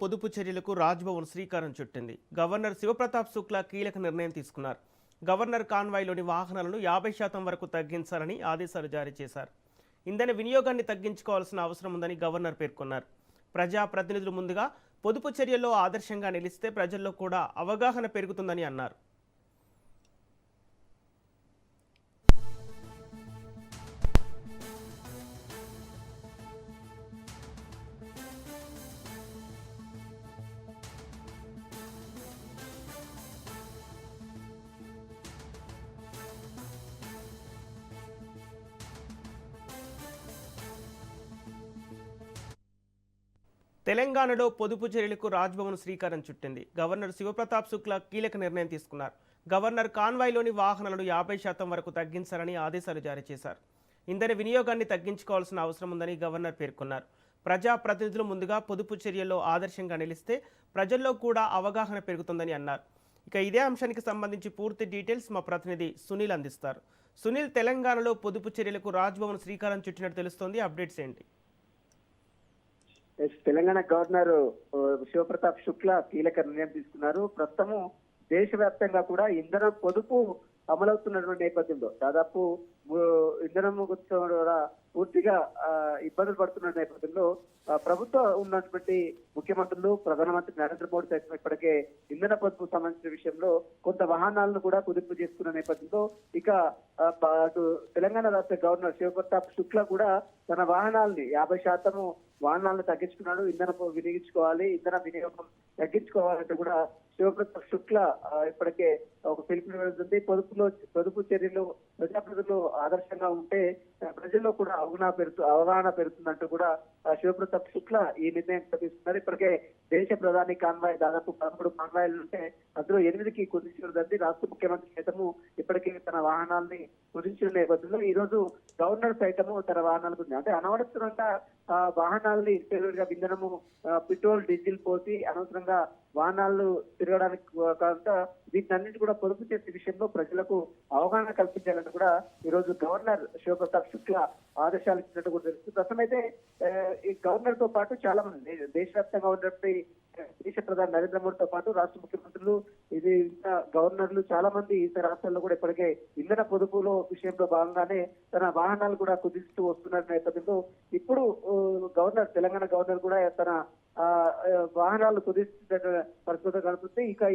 పొదుపు చర్యలకు రాజ్భవన్ శ్రీకారం చుట్టింది. గవర్నర్ శివప్రతాప్ శుక్లా కీలక నిర్ణయం తీసుకున్నారు. గవర్నర్ కాన్వాయ్లోని వాహనాలను 50% వరకు తగ్గించాలని ఆదేశాలు జారీ చేశారు. ఇంధన వినియోగాన్ని తగ్గించుకోవాల్సిన అవసరం ఉందని గవర్నర్ పేర్కొన్నారు. ప్రజాప్రతినిధులు ముందుగా పొదుపు చర్యల్లో ఆదర్శంగా నిలిస్తే ప్రజల్లో కూడా అవగాహన పెరుగుతుందని అన్నారు. తెలంగాణలో పొదుపు చర్యలకు రాజ్భవన్ శ్రీకారం చుట్టింది. గవర్నర్ శివప్రతాప్ శుక్లా కీలక నిర్ణయం తీసుకున్నారు. గవర్నర్ కాన్వాయ్లోని వాహనాలను 50% వరకు తగ్గించాలని ఆదేశాలు జారీ చేశారు. ఇంధన వినియోగాన్ని తగ్గించుకోవాల్సిన అవసరం ఉందని గవర్నర్ పేర్కొన్నారు. ప్రజాప్రతినిధులు ముందుగా పొదుపు చర్యల్లో ఆదర్శంగా నిలిస్తే ప్రజల్లో కూడా అవగాహన పెరుగుతుందని అన్నారు. ఇక ఇదే అంశానికి సంబంధించి పూర్తి డీటెయిల్స్ మా ప్రతినిధి సునీల్ అందిస్తారు. సునీల్, తెలంగాణలో పొదుపు చర్యలకు రాజ్భవన్ శ్రీకారం చుట్టినట్టు తెలుస్తోంది. అప్డేట్స్ ఏంటి? తెలంగాణ గవర్నర్ శివప్రతాప్ శుక్లా కీలక నిర్ణయం తీసుకున్నారు. ప్రస్తుతము దేశవ్యాప్తంగా కూడా ఇంధనం పొదుపు అమలవుతున్నటువంటి నేపథ్యంలో దాదాపు ఇంధనం కూడా పూర్తిగా ఇబ్బందులు పడుతున్న నేపథ్యంలో ప్రభుత్వం ఉన్నటువంటి ముఖ్యమంత్రులు, ప్రధానమంత్రి నరేంద్ర మోడీ సైతం ఇప్పటికే ఇంధన పొదుపు సంబంధించిన విషయంలో కొంత వాహనాలను కూడా కుదింపు చేసుకున్న నేపథ్యంలో ఇక అటు తెలంగాణ రాష్ట్ర గవర్నర్ శివప్రతాప్ శుక్లా కూడా తన వాహనాలని 50% వాహనాలను తగ్గించుకున్నాడు. ఇంధన వినియోగించుకోవాలి, ఇంధన వినియోగం తగ్గించుకోవాలంటే కూడా శివప్రతాప్ శుక్లా ఇప్పటికే ఒక పిలుపునివ్వడం. పొదుపు చర్యలు ప్రజాప్రతినిధులు ఆదర్శంగా ఉంటే ప్రజల్లో కూడా అవగాహన పెరుగుతుందంటూ కూడా శివప్రతాప్ శుక్లా ఈ నిర్ణయం తీసుకున్నారు. ఇప్పటికే దేశ ప్రధాని కాన్వాయ్ దాదాపు 13 కాన్వాయ్లు ఉంటే అందులో 8కి కుదించడం. రాష్ట్ర ముఖ్యమంత్రి సైతము ఇప్పటికే తన వాహనాల్ని కుదించిన నేపథ్యంలో ఈ రోజు గవర్నర్ సైతము తన వాహనాలకు అంటే అనవసరంగా వాహనాలని ఇంధనము పెట్రోల్, డీజిల్ పోసి అనవసరంగా వాహనాలు తిరగడానికి కాకుండా వీటన్నిటి కూడా పొదుపు చేసే విషయంలో ప్రజలకు అవగాహన కల్పించాలని కూడా ఈ రోజు గవర్నర్ శివప్రతాప్ శుక్లా ఆదేశాలు ఇచ్చినట్టు కూడా తెలుస్తుంది. ప్రస్తుతం అయితే ఈ గవర్నర్ తో పాటు చాలా మంది దేశవ్యాప్తంగా ఉన్నటువంటి దేశ ప్రధాని నరేంద్ర మోడీతో పాటు రాష్ట్ర ముఖ్యమంత్రులు, గవర్నర్లు చాలా మంది ఇతర రాష్ట్రాల్లో కూడా ఇప్పటికే ఇంధన పొదుపులో విషయంలో భాగంగానే తన వాహనాలు కూడా కుదిస్తూ వస్తున్న నేపథ్యంలో ఇప్పుడు తెలంగాణ గవర్నర్ కూడా తన వాహనాలు కుదిస్తున్న పరిస్థితి కనిపిస్తే ఇక